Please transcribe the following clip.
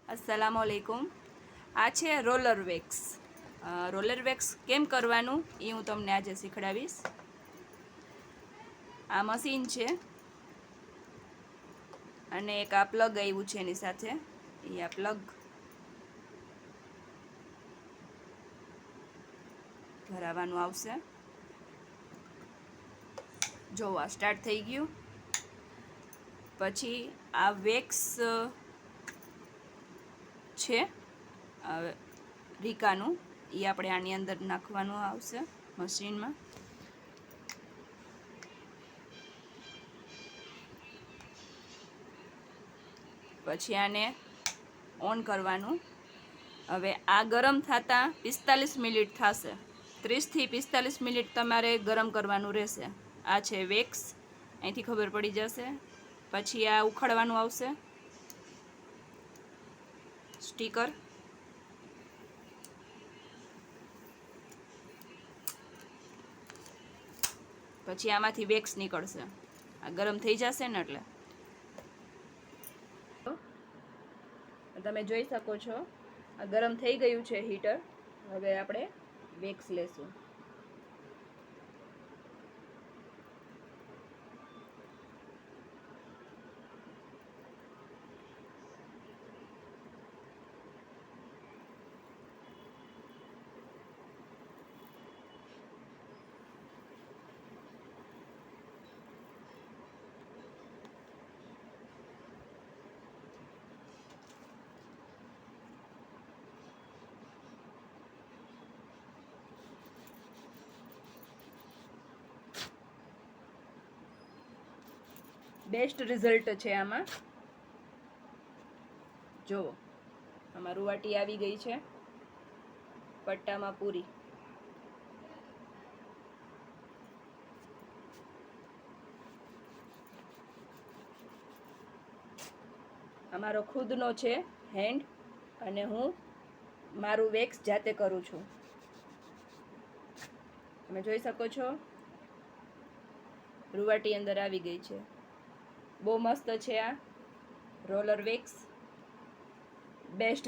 अस्सलामुअलैकुम। आ छे roller wax. Roller wax केम करवानुं ए हूँ तमने आज शीखवाड़ीश। आ मशीन छे अने एक आ प्लग आव्युं छे एनी साथे। ए आ प्लग भरावानुं आवशे। जो आ स्टार्ट थई गयुं। पछी आ वेक्स छे રીકાનું એ આપણે આની અંદર નાખવાનું આવશે મશીનમાં। પછી આને ઓન કરવાનું। હવે આ ગરમ થતા 45 મિનિટ થશે। 30 થી 45 મિનિટ તમારે ગરમ કરવાનું રહેશે। આ છે વેક્સ, અહીંથી ખબર પડી જશે। પછી આ ઉખાડવાનું આવશે સ્ટીકર। પછી આમાંથી વેક્સ નીકળશે। આ ગરમ થઈ જશે ને એટલે તમે જોઈ શકો છો આ ગરમ થઈ ગયું છે હીટર। હવે આપણે વેક્સ લેશું। બેસ્ટ રિઝલ્ટ છે આમાં। જુઓ આમાં રૂવાટી આવી ગઈ છે પટ્ટામાં પૂરી। અમારો ખુદનો છે હેન્ડ અને હું મારું વેક્સ જાતે કરું છું। તમે જોઈ શકો છો રૂવાટી અંદર આવી ગઈ છે। બહુ મસ્ત છે આ રોલર વેક્સ, બેસ્ટ